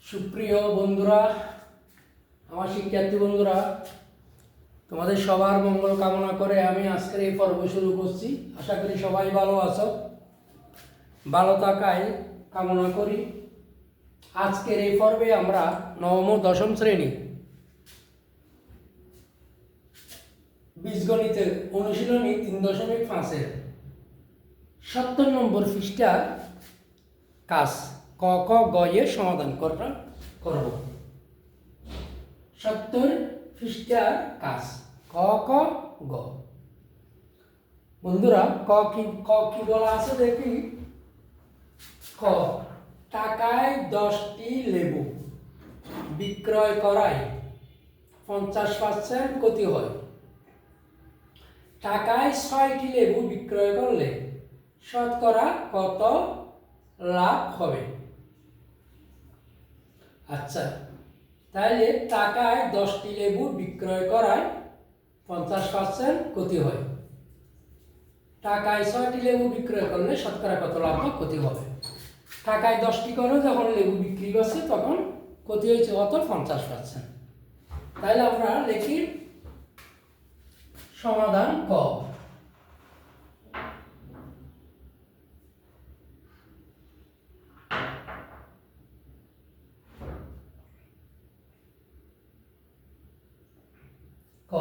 সুপ্রিয় বন্ধুরা, আমার শিক্ষার্থী বন্ধুরা, তোমাদের সবার মঙ্গল কামনা করে আমি আজকের এই পর্ব শুরু করছি। আশা করি সবাই ভালো আছো, ভালো থাকাই কামনা করি। আজকের এই পর্বে আমরা নবম ও দশম শ্রেণী বীজগণিতের অনুশীলনী 3.5-এর 70 নম্বর পৃষ্ঠার কাজ ক ক গ এর সমাধান করব। 70 পৃষ্ঠার কাজ ক ক গ। বন্ধুরা, ক কি বলা আছে দেখি। ক, টাকায় 10টি লেবু বিক্রয় করায় 50% ক্ষতি হয়। টাকায় 6টি লেবু বিক্রয় করলে শতকরা কত লাভ হবে? আচ্ছা, তাহলে টাকায় 10টি লেবু বিক্রয় করায় 50% ক্ষতি হয়। টাকায় 6টি লেবু বিক্রয় করলে শতকরা কত লাভ বা ক্ষতি হবে? টাকায় 10টি করে যখন লেবু বিক্রি করছে তখন ক্ষতি হয়েছে কত? 50%। তাহলে আমরা লিখি সমাধান ক। ক,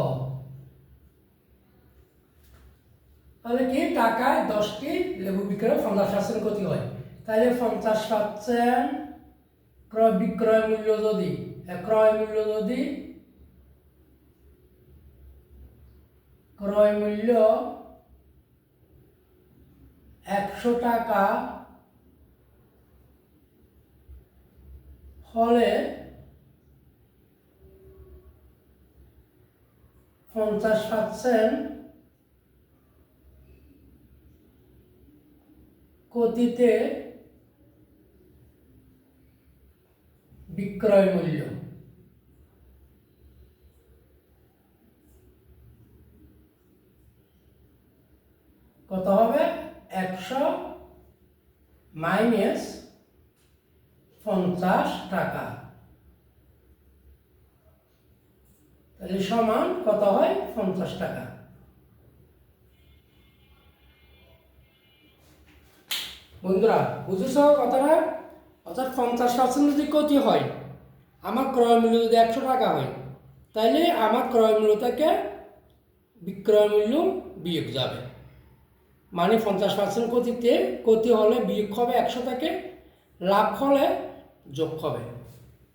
তাহলে কি টাকায় 10টি লেবু বিক্রয় 50% ক্ষতি হয়। তাহলে 50% বিক্রয় মূল্য যদি ক্রয় মূল্য 100 টাকা হলে 50% ক্ষতিতে বিক্রয় মূল্য কত হবে? 100 মাইনাস 50 টাকা, তাহলে সমান কত হয়? 50 টাকা। বন্ধুরা, বুঝেছ কথাটা? অর্থাৎ 50% যদি ক্ষতি হয়, আমার ক্রয় মূল্য যদি 100 টাকা হয়, তাহলে আমার ক্রয় মূল্য থেকে বিক্রয় মূল্য বিয়োগ যাবে। মানে 50% ক্ষতি হলে বিয়োগ হবে 100 থেকে, লাভ হলে যোগ হবে।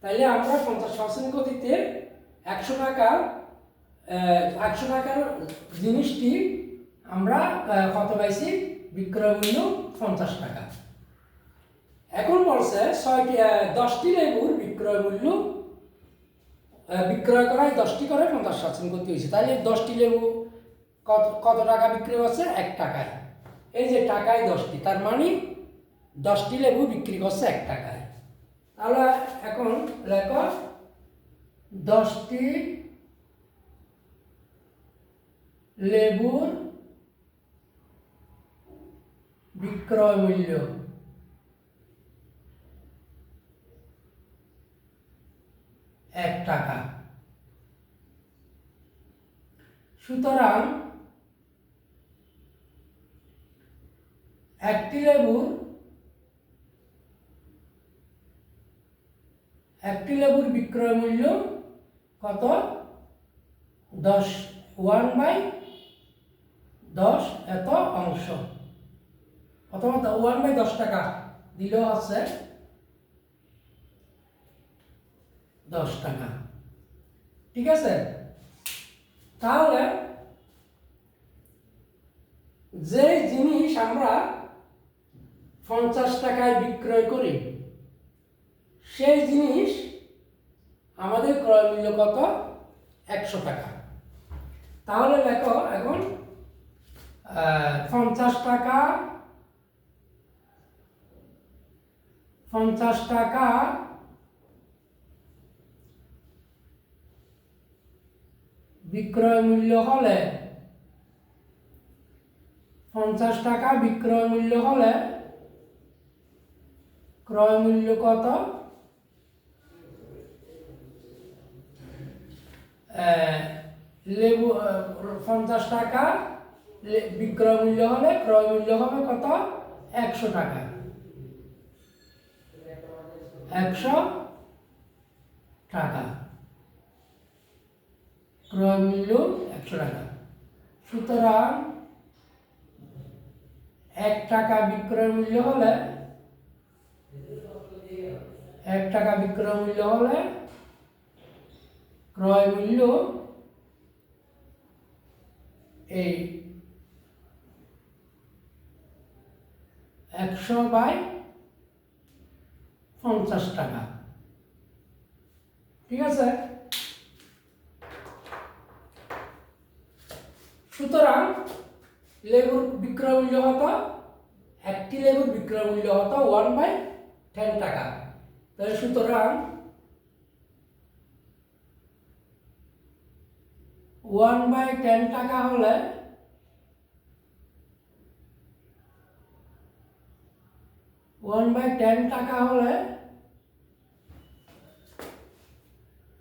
তাইলে আমরা 50% ক্ষতিতে 100 টাকার জিনিসটি আমরা কত পাইছি? বিক্রয় মূল্য 50 টাকা। এখন বলছে 10টি লেবুর বিক্রয় মূল্য বিক্রয় করায় 10টি করে 50% ক্ষতি হয়েছে। তাহলে 10টি লেবু কত টাকা বিক্রি হচ্ছে? 1 টাকায়। এই যে টাকায় 10টি, তার মানে 10টি লেবু বিক্রি করছে 1 টাকায়। তাহলে এখন লেখো 10টি লেবুর বিক্রয় মূল্য 1 টাকা। সুতরাং একটি লেবুর বিক্রয় মূল্য কত? 1/10 এত অংশ, অথবা 1/10 টাকা দিলেও আছে 10 টাকা। ঠিক আছে? তাহলে যে জিনিস আমরা 50 টাকায় বিক্রয় করি, সেই জিনিস আমাদের ক্রয় মূল্য কত? 100 টাকা। তাহলে দেখো এখন 50 টাকা বিক্রয় মূল্য হলে 50 টাকা বিক্রয় মূল্য, ক্রয় মূল্য কত? 100 টাকা। তাহলে 50 টাকা বিক্রয় মূল্য হলে 50 টাকা বিক্রয় মূল্য হলে ক্রয় মূল্য কত? 100 টাকা। বিক্রয় মূল্য কত? 100 টাকা। লেবু 50 টাকা বিক্রয় মূল্য হলে ক্রয় মূল্য হবে কত? 100 টাকা। 100 টাকা ক্রয় মূল্য 100 টাকা। সুতরাং 1 টাকা বিক্রয় মূল্য হলে 1 টাকা বিক্রয় মূল্য হলে ক্রয় মূল্য এই 100/50 টাকা। ঠিক আছে? সুতরাং লেবুর বিক্রয় মূল্য হতো, একটি লেবুর বিক্রয় মূল্য হতো 1/10 টাকা। তাহলে সুতরাং 1/10 টাকা হলে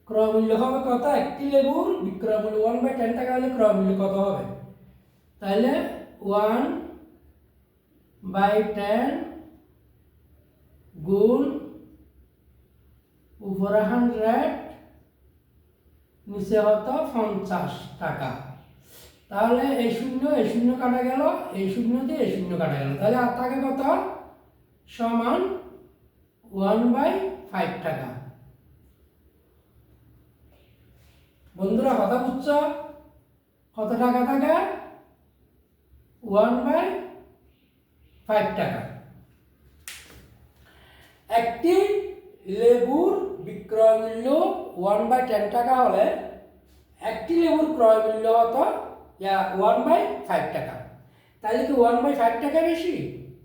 ক্রয় মূল্য হবে কত? একটি লেবুর বিক্রয় মূল্য 1/10 টাকা হলে ক্রয় মূল্য কত হবে? তাহলে 1/10 গুণ উপরে 100 নিচে হতো 50 টাকা। তাহলে এই শূন্য কাটা গেল, এই শূন্য দিয়ে এই শূন্য কাটা গেল, তাহলে আর থাকে কত? সমান 1/5 টাকা। বন্ধুরা কথা বুঝছো? কত টাকা থাকে? 1/5 টাকা। একটি লেবুর বিক্রয় মূল্য 1/10 টাকা হলে একটি লেবুর ক্রয় মূল্য হতো 1/5 টাকা। তাহলে কি 1/5 টাকা বেশি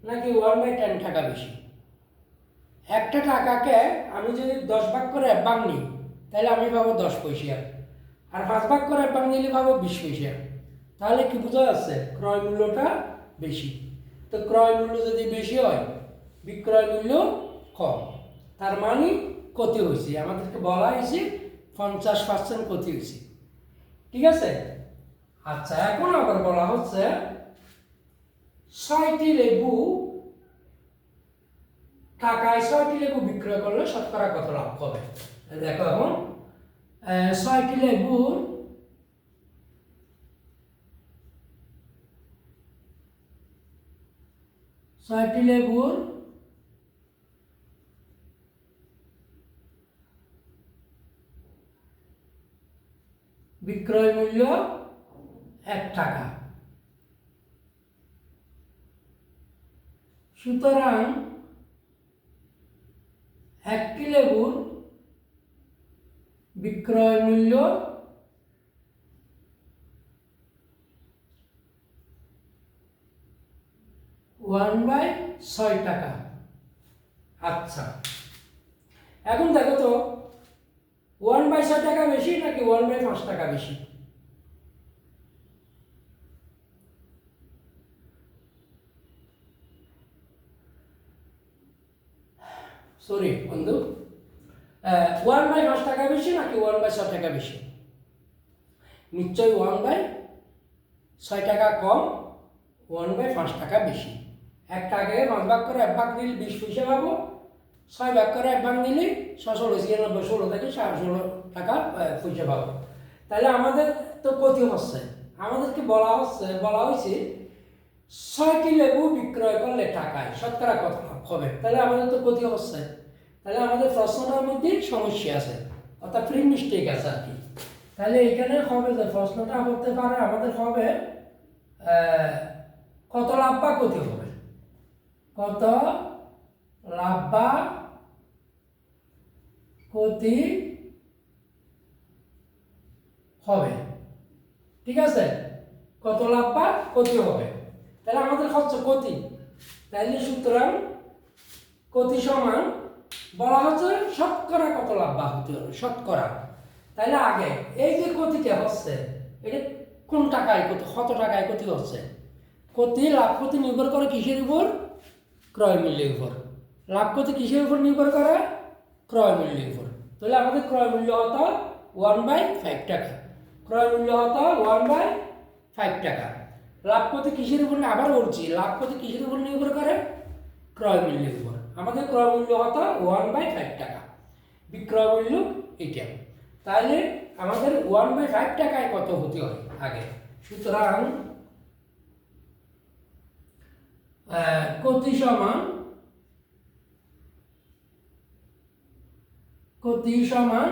নাকি 1/10 টাকা বেশি? একটা টাকাকে আমি যদি 10 ভাগ করে 1 ভাগ নিই তাহলে আমি পাবো 10 পয়সা, আর 5 ভাগ করে 1 ভাগ নিলে পাবো 20 পয়সা। তাহলে কি বোঝা যাচ্ছে? ক্রয় মূল্যটা বেশি। তো ক্রয় মূল্য যদি বেশি হয়, বিক্রয় মূল্য কম, তার মানে ক্ষতি হয়েছে। আমাদেরকে বলা হয়েছে 50% ক্ষতি হয়েছে। ঠিক আছে? আচ্ছা, এখন আবার বলা হচ্ছে 6টি লেবু টাকায় 6টি লেবু বিক্রয় করলে শতকরা কত লাভ হবে? দেখো এখন 6টি লেবুর বিক্রয় মূল্য 1 টাকা। সুতরাং একটি লেবুর বিক্রয় মূল্য 1/6 টাকা। আচ্ছা, এখন দেখো তো 1/6 টাকা বেশি নাকি 1/5 টাকা বেশি? সরি বন্ধু, 1/5 টাকা বেশি নাকি 1/6 টাকা বেশি? নিশ্চয়ই 1/6 টাকা কম, 1/5 টাকা বেশি। 1 টাকাকে 5 ভাগ করে 1 ভাগ নিলে 20 পয়সা পাবো, 6 ভাগ করে 1 ভাগ নিলে 16 থেকে 16 টাকা পয়সা পাবো। তাহলে আমাদের তো ক্ষতি হচ্ছে। আমাদেরকে বলা হয়েছে 6টি লেবু বিক্রয় করলে টাকায় শতকরা কত লাভ হবে। তাহলে আমাদের তো ক্ষতি হচ্ছে। তাহলে আমাদের প্রশ্নটার মধ্যে সমস্যা আছে, অর্থাৎ প্রি মিস্টেক আছে আর কি। তাহলে এখানে হবে যে প্রশ্নটা হতে পারে আমাদের হবে কত লাভ বা ক্ষতি হবে, কত লাভ বা ক্ষতি হবে। ঠিক আছে? কত লাভ বা ক্ষতি হবে। তাহলে আমাদের হচ্ছে ক্ষতি। তাহলে সুতরাং ক্ষতি সমান বলা হচ্ছে শতকরা কত লাভ বা ক্ষতি হবে, শতকরা। তাহলে আগে এই যে ক্ষতিটা হচ্ছে এটা কোন টাকায় কত টাকায় ক্ষতি হচ্ছে? লাভ ক্ষতি নির্ভর করে কিসের উপর? ক্রয় মূল্যের উপর। লাভ ক্ষতি কিসের উপর নির্ভর করে? ক্রয় মূল্যের উপর। তাহলে আমাদের ক্রয় মূল্য হতো 1/5 টাকা। ক্রয় মূল্য হতো 1/5 টাকা। লাভ ক্ষতি কিসের উপর, আবার বলছি, লাভ ক্ষতি কিসের উপর নির্ভর করে? ক্রয় মূল্যের উপর। আমাদের ক্রয় মূল্য হতো 1/5 টাকা, বিক্রয় মূল্য এটা। তাহলে আমাদের 1/5 টাকায় কত হতে হয় আগে। সুতরাং ক্ষতি সমান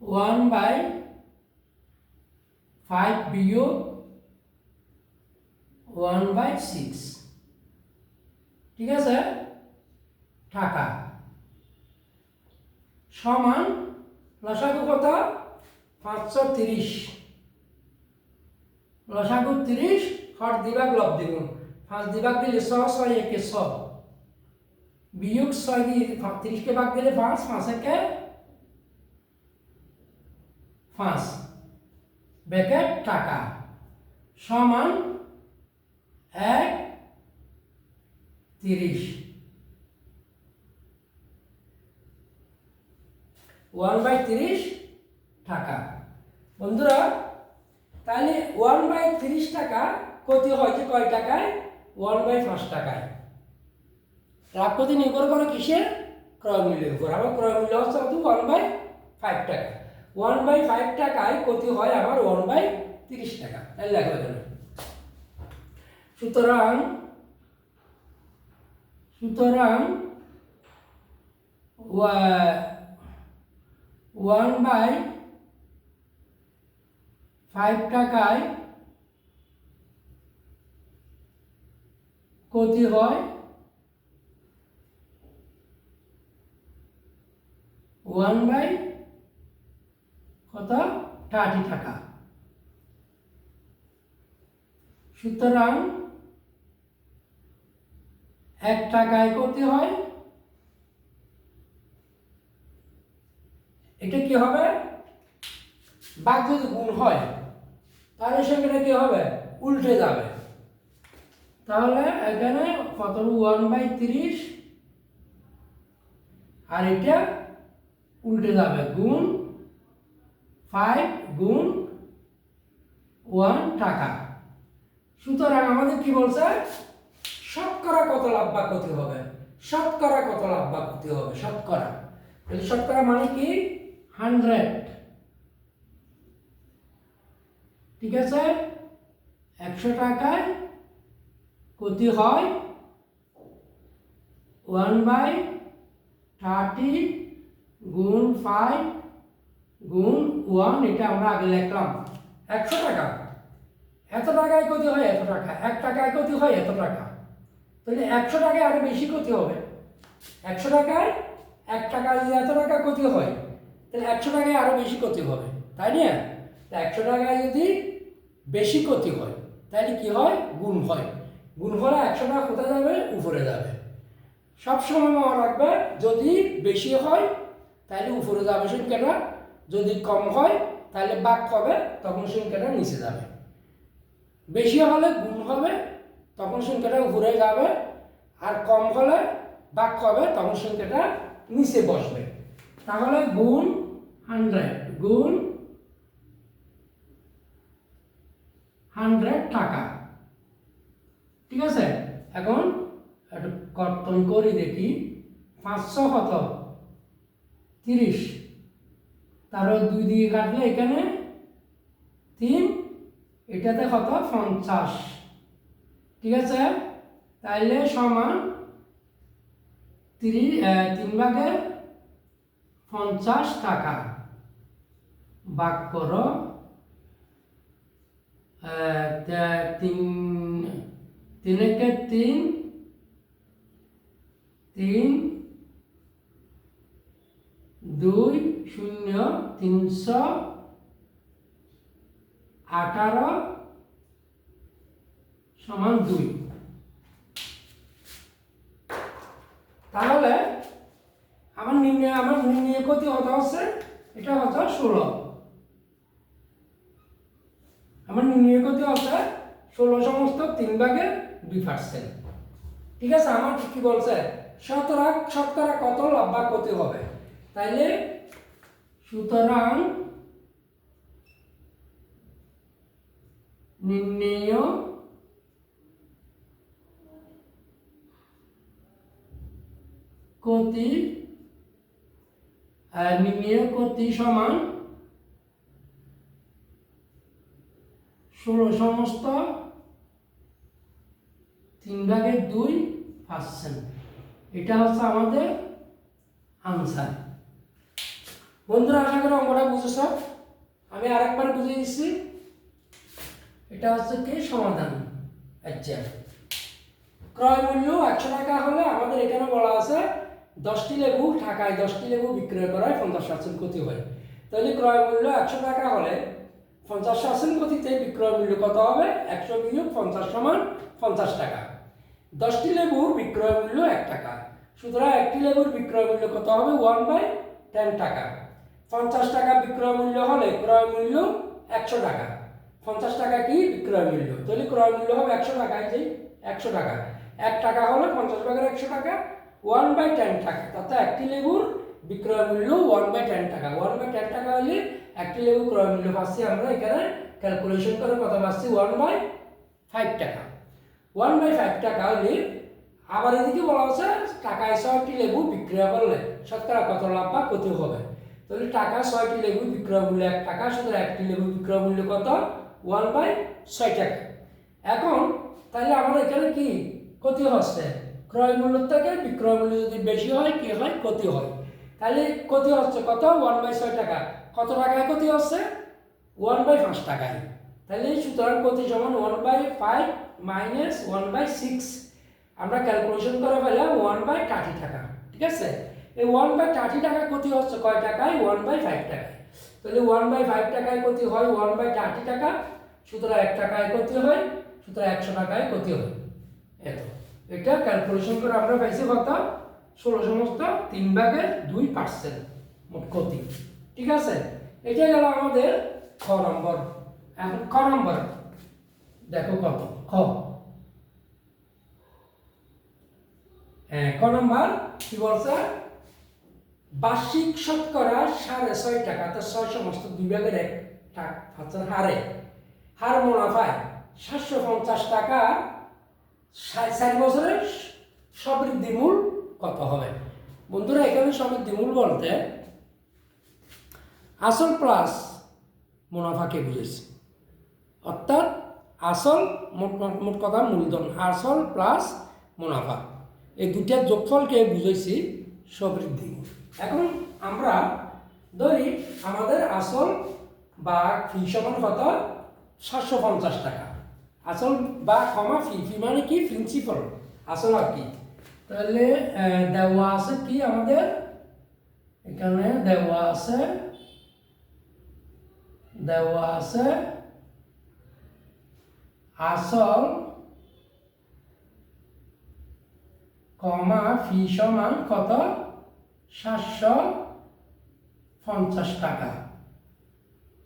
1/5 বিয়োগ 1/6, ঠিক আছে, টাকা, সমান লসাগু কত? 530, লসাগু 30, হর দিবাগ লব দ্বিগুণ, 5 দিবাগ দিলে 6, 6 একে 6, বিয়োগ 6 দিয়ে 30 কে ভাগ দিলে 5, 5 একে 5, ব্র্যাকেট টাকা, সমান 1/30, 1/30 টাকা। বন্ধুরা, তাহলে 1/30 টাকা ক্ষতি হয় যে কয় টাকায়? 1/5 টাকায়। লাভ ক্ষতি নির্ভর করে কিসে? ক্রয় মূল্যের উপর। আমার ক্রয় মূল্য হচ্ছে 1/5 টাকা। 1/5 টাকায় ক্ষতি হয় আমার 1/30 টাকা। তাহলে লেখা এখানে। সুতরাং 1/5 টাকায় ক্ষতি হয় 1/30 টাকা। সুতরাং 1 টাকায় ক্ষতি হয়, এটা কি হবে? ভাগ যদি গুণ হয় তাহলে সংখ্যাটা কি হবে? উল্টে যাবে। তাহলে এখানে কত? 1/30, আর এটা উল্টে যাবে, গুণ 5 গুণ 1 টাকা। সুতরাং আমাদের কি বলছে? শতকরা কত লাভ বা ক্ষতি হবে? শতকরা কত লাভ বা ক্ষতি হবে? শতকরা। তাহলে শতকরা মানে কি? 100, ঠিক আছে। 100 টাকায় ক্ষতি হয় 1/30 গুণ 5 গুণ 1, এটা আমরা আগে লিখলাম। 100 টাকা, এত টাকায় ক্ষতি হয় এত টাকা, 1 টাকায় ক্ষতি হয় এত টাকা। তাহলে 100 টাকায় আরো বেশি ক্ষতি হবে। 100 টাকায় 1 টাকা যদি এত টাকা ক্ষতি হয়, তাহলে 100 টাকায় আরো বেশি ক্ষতি হবে, তাই না? 100 টাকায় যদি বেশি ক্ষতি হয় তাহলে কি হয়? গুণ হয়। গুণ হলে 100 টাকা কোথায় যাবে? উপরে যাবে। সবসময় মনে রাখবে, যদি বেশি হয় তাহলে উপরে যাবে সংখ্যাটা, যদি কম হয় তাহলে ভাগ হবে, তখন সংখ্যাটা নিচে যাবে। বেশি হলে গুণ হবে, তখন সংখ্যাটা উপরে যাবে, আর কম হলে ভাগ হবে, তখন সংখ্যাটা নিচে বসবে। তাহলে গুণ 100, গুণ 100 টাকা, ঠিক আছে। এখন একটু কর্তন করি দেখি। 500 কত? 30, তারও 2 দিয়ে কাটলে এখানে 3, এটাতে কত? 50, ঠিক আছে। তাইলে সমান 3/50 টাকা। ভাগ করো 3 একে 3, 3 2 0 318 সমান 2। তাহলে আমার নির্ণয় ক্ষতি হতে হচ্ছে, এটা হচ্ছে 16। আমার নির্ণয় ক্ষতি হচ্ছে 16 সমস্ত 3/2%, ঠিক আছে। আমার কি বলছে? শতকরা কত লাভ বা ক্ষতি হবে। তাইলে সুতরাং নির্ণেয় ক্ষতি সমান 16 সমস্ত 3/2%। এটা হচ্ছে আমাদের আনসার। বন্ধুরা আশা করি অঙ্কটা বুঝেছ। আমি আরেকবার বুঝিয়ে দিচ্ছি। এটা হচ্ছে কি সমাধান। আচ্ছা, ক্রয় মূল্য 100 টাকা হলে আমাদের এখানে বলা আছে 10টি লেবু ঢাকায় 10টি লেবু বিক্রয় করায় 50% ক্ষতি হয়। তাহলে ক্রয় মূল্য 100 টাকা হলে 50% ক্ষতিতে বিক্রয় মূল্য কত হবে? 100 বিয়োগ 50 সমান 50 টাকা। 10টি লেবুর বিক্রয় মূল্য 1 টাকা, সুতরাং একটি লেবুর বিক্রয় মূল্য কত হবে? 1/10 টাকা। 50 টাকা বিক্রয় মূল্য হলে ক্রয় মূল্য 100 টাকা। 50 টাকা কি বিক্রয় মূল্য, তাহলে ক্রয় মূল্য হবে 100 টাকা। এই যে 100 টাকা, 1 টাকা হলে 50 ভাগের 100 টাকা, 1/10 টাকা। তাতে একটি লেবুর বিক্রয় মূল্য 1/10 টাকা। 1/10 টাকা হলে একটি লেবুর ক্রয় মূল্য পাচ্ছি আমরা এখানে ক্যালকুলেশন করে কত পাচ্ছি? 1/5 টাকা। 1/5 টাকা হলে আবার এদিকে বলা হচ্ছে টাকায় 6টি লেবু বিক্রয় করলে শতকরা কত লাভ বা ক্ষতি হবে। তাহলে টাকা 6টি লেবু বিক্রয় মূল্য 1 টাকা, সুতরাং একটি লেবু বিক্রয় মূল্য কত? 1/6 টাকা। এখন তাহলে আমার এখানে কি ক্ষতি হচ্ছে? ক্রয় মূল্য থেকে বিক্রয় মূল্য যদি বেশি হয় কি হয়? ক্ষতি হয়। তাহলে ক্ষতি হচ্ছে কত? 1/6 টাকা। কত টাকায় ক্ষতি হচ্ছে? 1/5 টাকায়। তাহলে সুতরাং ক্ষতি সমান 1/5 মাইনাস 1/6। আমরা ক্যালকুলেশন করে পেলাম 1/30 টাকা। ঠিক আছে, এই 1/30 টাকা ক্ষতি হচ্ছে কয় টাকায়? 1/5 টাকায়। তাহলে 1/5 টাকায় ক্ষতি হয় 1/30 টাকা, সুতরাং 1 টাকায় ক্ষতি হয়, সুতরাং 100 টাকায় ক্ষতি হয়। এটা ক্যালকুলেশন করে আমরা পাইছি কত? 16 সমস্ত 3/2% মোট ক্ষতি। ঠিক আছে, এটা গেল আমাদের খ নম্বর। এখন খ নম্বর দেখো কত। খ নম্বর কি বলছে? বার্ষিক শতকরা 6.5 টাকা, তো 6 সমস্ত 2/1 টাকা হার মুনাফায় 750 টাকা 4 বছরের সবৃদ্ধি মূল কত হবে? বন্ধুরা এখানে সবৃদ্ধি মূল বলতে আসল প্লাস মুনাফাকে বুঝেছি, অর্থাৎ আসল মোট কথা মূলধন, আসল প্লাস মুনাফা, এই দুটার যোগফলকে বুঝেছি সবৃদ্ধি। এখন আমরা ধরি আমাদের আসল বা ফি সমান কত? 750 টাকা। আসল বা ক্ষমা ফি, ফি মানে কি? প্রিন্সিপাল, আসল আর কি। তাহলে দেওয়া আছে কি আমাদের এখানে? দেওয়া আছে আসল কমা ফি সমান কত? 750 টাকা।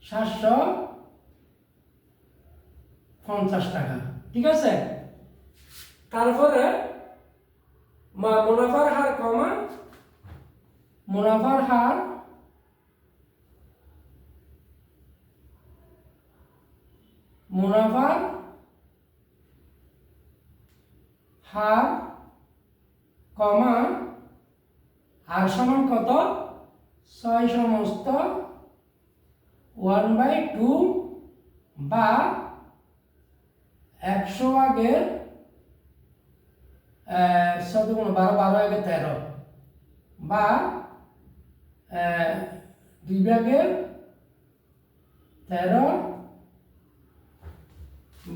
750 টাকা। ঠিক আছে, তারপরে মুনাফার হার কমা মুনাফার হার কমা আর সমান কত? 6 সমস্ত 1/2 বা 100 ভাগের 13 বা 2/13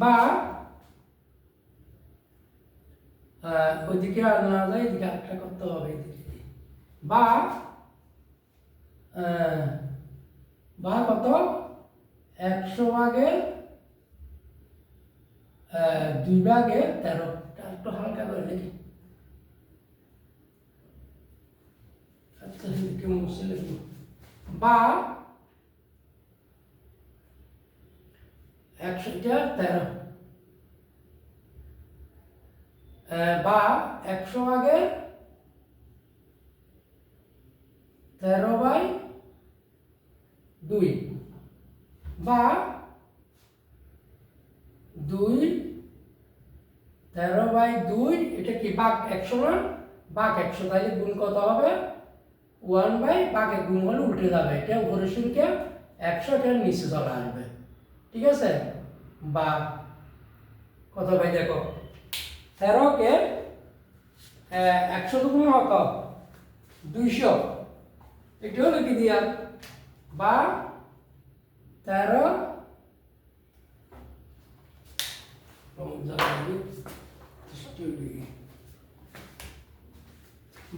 বা ওইদিকে আর না যায়, এদিকে একটা করতে হবে, বা কত? 100 ভাগের 2/13। একটু হালকা করে লিখি, বা 113 বা 100 ভাগের 13/2 বা 2 13/2 এটা কি ভাগ 100 না ভাগ 100 তাহলে গুণ কত হবে 1 ভাগে গুণ হলে উল্টে যাবে এটা উপরের সংখ্যা 100 এর নিচে চলে আসবে ঠিক আছে বা কত ভাই দেখো 13 কে 100 গুণ কত 200 এটাও লিখে দিয়া বা 13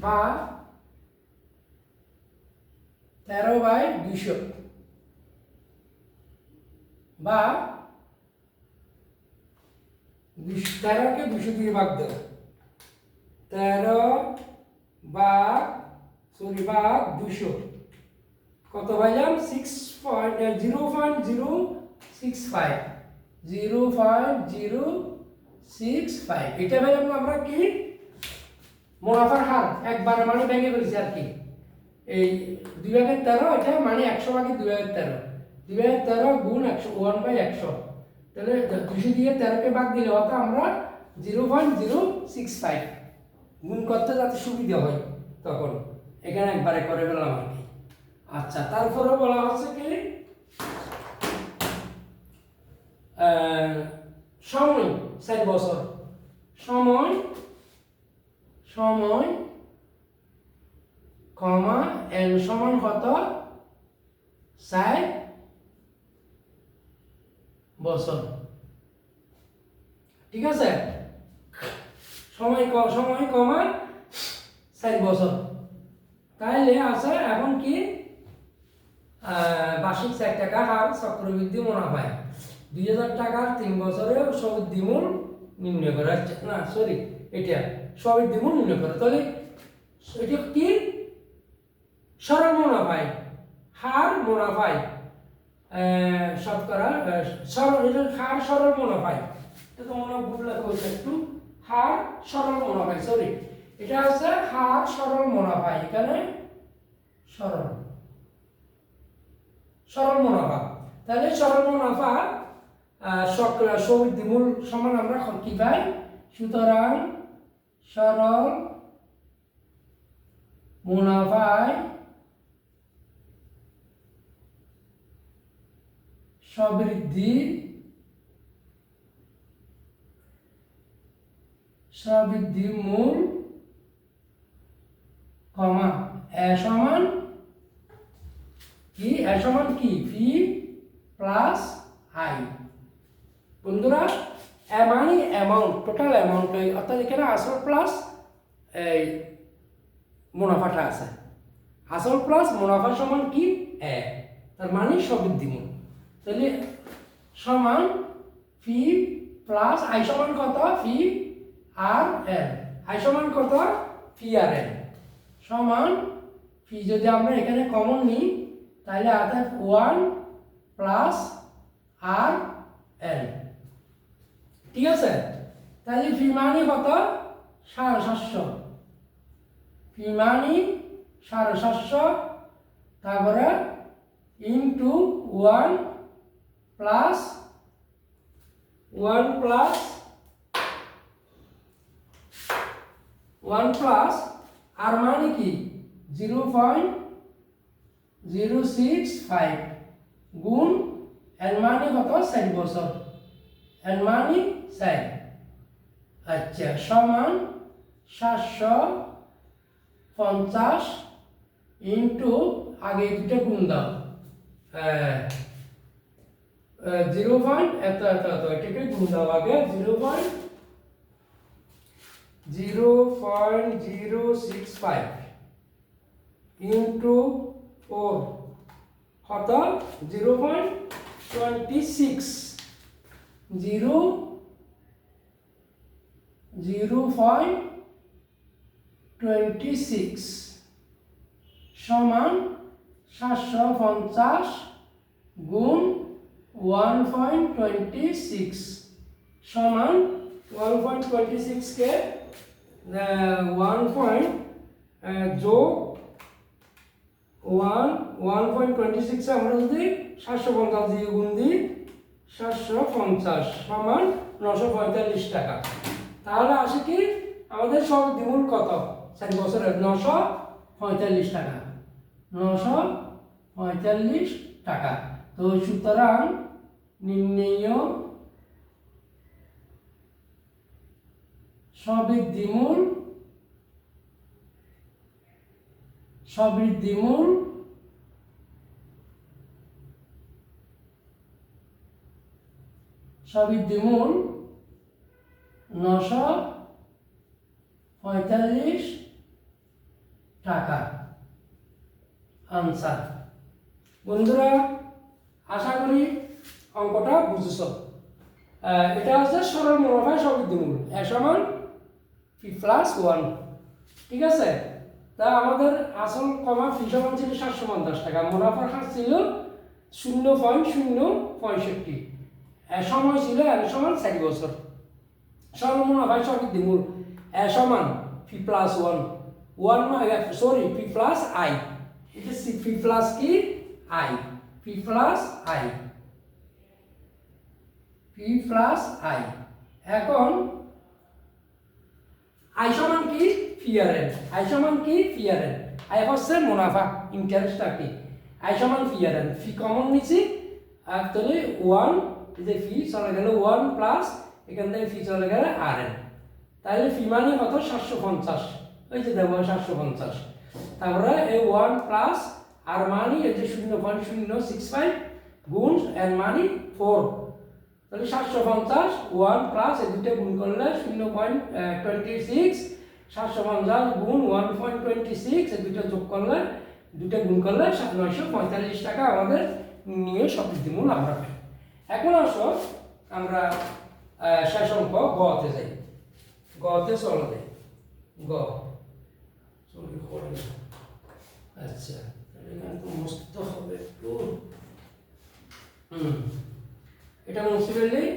বা 13/200 বা 13 কে 200 দিয়ে ভাগ দাও 13/200 কত পাইলাম 0.065 এটা পাইলাম আমরা কি মুনাফার হার একবার মানে ভেঙে ফেলছি আর কি এই 2/13 এটা মানে 100 ভাগে 2/13 2/13 গুণ 1/100 তাহলে 200 দিয়ে 13 কে ভাগ দিলে হতো আমরা 0.065 গুণ করতে যাতে সুবিধা হয় তখন এখানে একবারে করে ফেললাম আর কি আচ্ছা তারপরে বলা হচ্ছে কি সময় 4 বছর সময় কমা n সমান কত 4 বছর ঠিক আছে সময় কমা 4 বছর তাহলে আছে এখন কি বার্ষিক 4 টাকা হার চক্রবৃদ্ধি মুনাফায় 2000 টাকার 3 বছরে সবৃদ্ধি মূল নির্ণয় করা না সরি এটা সবৃদ্ধি মূল নির্ণয় করা তাহলে এটা কি সরল মুনাফায় হার মুনাফায় শতকরা সরল এটা হার সরল মুনাফায় এটা তো মনে ভুল লেখা হয়েছে একটু হার সরল মুনাফায় সরি এটা হচ্ছে হার সরল মুনাফায় এখানে সরল মুনাফা তাহলে সরল মুনাফা সবৃদ্ধি মূল সমান আমরা কি পাই সুতরাং সরল মুনাফায় সবৃদ্ধি মূল কমা সমান কি পি প্লাস আই বন্ধুরা মানে অ্যামাউন্ট টোটাল অ্যামাউন্ট অর্থাৎ এখানে আসল প্লাস এই মুনাফাটা আছে আসল প্লাস মুনাফা সমান কি তার মানে সবৃদ্ধি মূল তাহলে সমান পি প্লাস আই সমান কত পি আর এন আই সমান কত পি আর এন সমান পি যদি আমরা এখানে কমন নিই তাহলে অর্থাৎ 1 প্লাস আর এন ঠিক আছে তাহলে পি মানে কত 750 পি মানে 750 তারপরে ইনটু 1 প্লাস আর মানে কি 0.065 গুণ এর মানে কত 4 বছর এর মানে 4 আচ্ছা সমান 750 ইনটু আগে দুটো গুণ দাও 0. এটাকে গুণ দাও আগে 0.065 ইনটু 4 কত 0.26 0.26 সমান 750 গুণ 1.26 সমান 1.26 কে 1.26 আমরা যদি 750 দিয়ে গুণ দিই 750 সমান 945 টাকা। তাহলে আসে কি আমাদের সব দ্বিমূল কত 4 বছরের 945 টাকা, 945 টাকা। তো সুতরাং নির্ণেয় সবৃদ্ধিমূল সবৃদ্ধিমূল সবৃদ্ধিমূল 945 টাকা আনসার। বন্ধুরা আশা করি অঙ্কটা বুঝেছ। এটা হচ্ছে সরল মুনাফা সবৃদ্ধিমূল এ সমান p+1, ঠিক আছে। তা আমাদের আসল কমা ফি সমান ছিল 750 টাকা, মুনাফার হার ছিল 0.065, সময় ছিল এর সমান 4 বছর। সরল মুনাফা সবৃদ্ধিমূল এ সমান p+1, p+i, এটা p প্লাস কি i, p+i, p+i। এখন i সমান কি ফিয়ারেন, i সমান কি ফিয়ারেন, i হচ্ছে মুনাফা ইন্টারেস্টটা কি, i সমান ফিয়ারেন, ফি কমন নিছি আর তাহলে 1 এই যে ফি চলে গেল 1 প্লাস এখান থেকে ফি চলে গেল rn, তাহলে ফি মানে কত 750, ওই যে দেবো 750, তারপরে এই 1 প্লাস আর মানি এই যে 0.065 গুণ এর মানি 4, তাহলে 750 1 প্লাস এই দুটো গুণ করলে 0.26, 750 গুণ 1.26 এই দুটো যোগ করলে দুটো গুণ করলে 945 টাকা আমাদের নিয়ে সবৃদ্ধিমূল আমরা পাই। এখন আসো আমরা শেষ অঙ্ক গতে যাই, গতে চলো যাই, গ সরি করে না, আচ্ছা এখানে তো মস্ত হবে একটু, এটা মুছে ফেললেই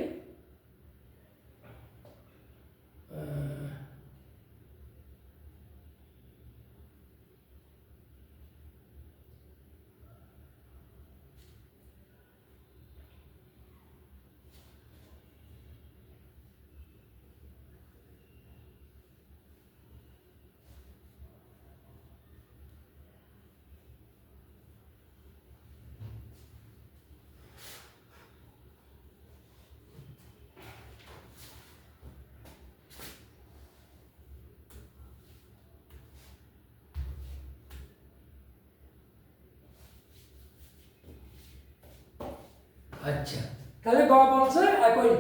আচ্ছা, তাহলে গ বলছে একই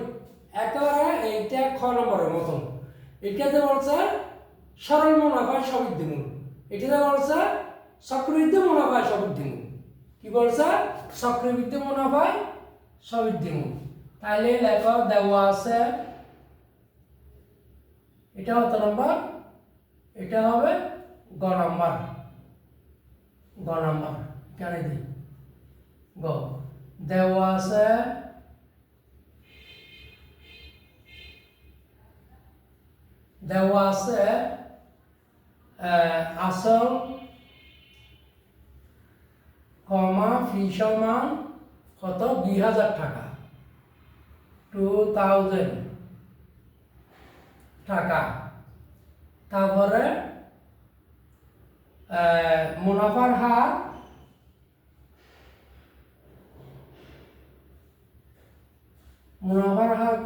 একেবারে এইটা খ নম্বরের মতন, এটাতে বলছে সরল মুনাফা সবৃদ্ধিমূল, এটাতে বলছে চক্রবৃদ্ধি মুনাফা সবৃদ্ধিমূল, কি বলছে চক্রবৃদ্ধি মুনাফা সবৃদ্ধিমূল। তাইলে লেখা দেওয়া আছে এটা কত নম্বর, এটা হবে গ নম্বর, গ নম্বর এখানে দিই গ দেওয়া আছে আসল কমা ফি সমান কত 2000 টাকা, 2000 টাকা। তারপরে মুনাফার হার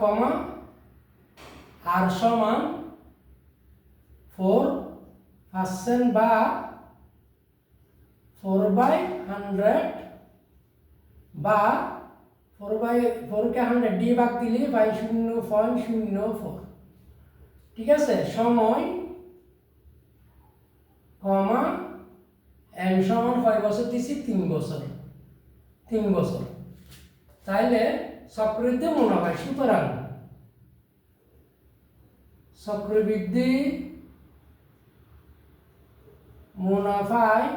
কমা আর সমান 4% বা 4/100 বা 4/4কে 100 দিয়ে ভাগ দিলে বাই 0.04, ঠিক আছে। সময় কমা এন সমান 5 বছর দিছি 3 বছর, 3 বছর। তাইলে চক্রবৃদ্ধি মুনাফা, সুতরাং চক্রবৃদ্ধি মুনাফায়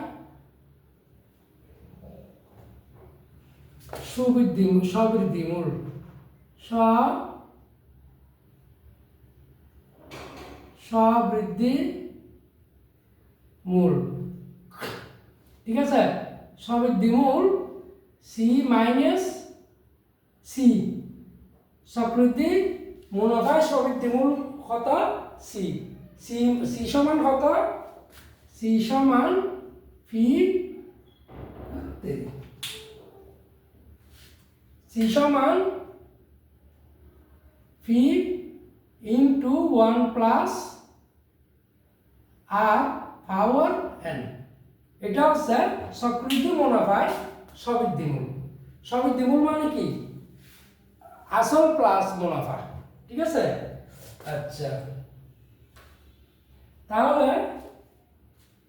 সবৃদ্ধিমূল সবৃদ্ধিমূল, ঠিক আছে। সবৃদ্ধিমূল C - C সি চক্রবৃদ্ধি মুনাফায় সবৃদ্ধিমূল কত সি সি সি সমান কত সি সমান ফি সি সমান ফি ইন্টু 1 প্লাস আর পাওয়ার এন। এটা হচ্ছে চক্রবৃদ্ধি মুনাফায় সবৃদ্ধিমূল। সবৃদ্ধিমূল মানে কি আসল প্লাস মুনাফা, ঠিক আছে। আচ্ছা, তাহলে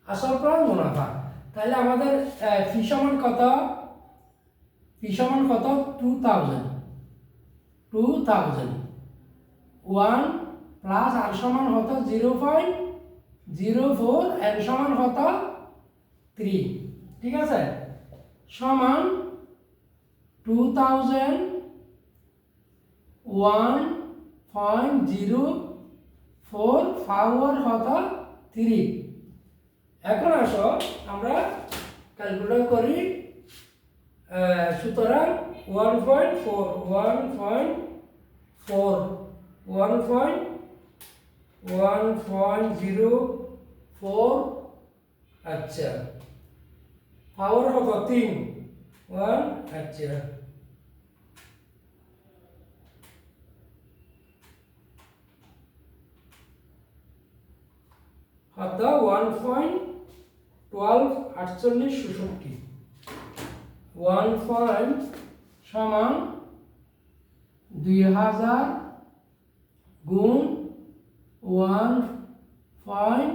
আসল প্লাস মুনাফা, তাহলে আমাদের ফি সমান কত? ফি সমান কত? 2000 1 প্লাস আর সমান কত? 0.04, এন সমান কত? 3, ঠিক আছে, সমান 2000 1.04 পাওয়ার কত? 3। এখন আসো আমরা ক্যালকুলেট করি। সুতরাং 1.04 আচ্ছা, পাওয়ার কত? 3 1 আচ্ছা, কত? 1.1268 1 সমান 2000 গুণ 1.12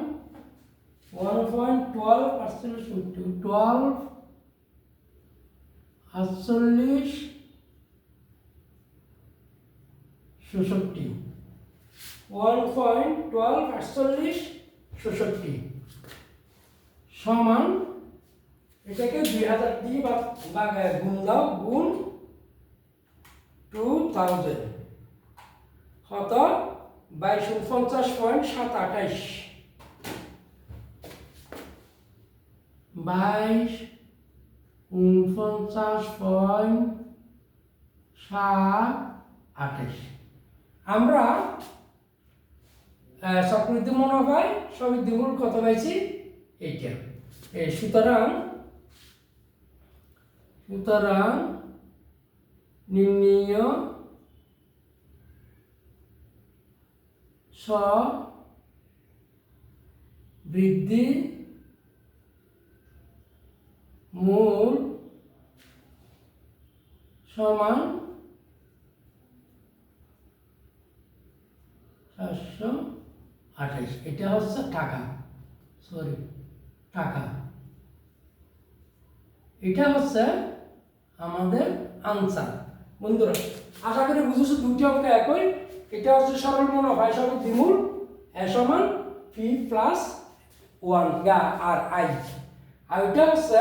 48 সমান, এটাকে 2000 দিয়ে গুণ দাও, গুণ 2000 কত? 2249.728 2249.728। আমরা চক্রবৃদ্ধি মুনাফায় সবৃদ্ধিমূল কত পাইছি? এইটা। সুতরাং নির্ণয় সবৃদ্ধি মূল সমান 728। এটা হচ্ছে টাকা, টাকা। এটা হচ্ছে আমাদের আনসার। বন্ধুরা, আশা করি বুঝেছো, দুটি অঙ্ক একই। এটা হচ্ছে সরল মুনাফায় সবৃদ্ধিমূল, এ সমান পি প্লাস 1 আর আই। আর এটা হচ্ছে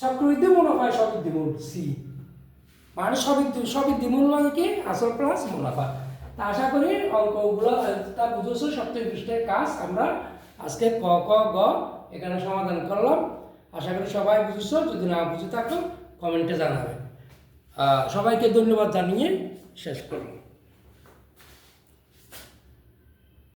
চক্রবৃদ্ধি মুনাফায় সবৃদ্ধিমূল, সি। মানে সবৃদ্ধিমূল মানে কি? আসল প্লাস মুনাফা। তা আশা করি অঙ্কগুলো তা বুঝেছো। 70 পৃষ্ঠার কাজ আমরা আজকে ক ক গ এখানে সমাধান করলাম। আশা করি সবাই বুঝেছো। যদি না বুঝে থাকো কমেন্টে জানাবে। সবাইকে ধন্যবাদ জানিয়ে শেষ করলাম।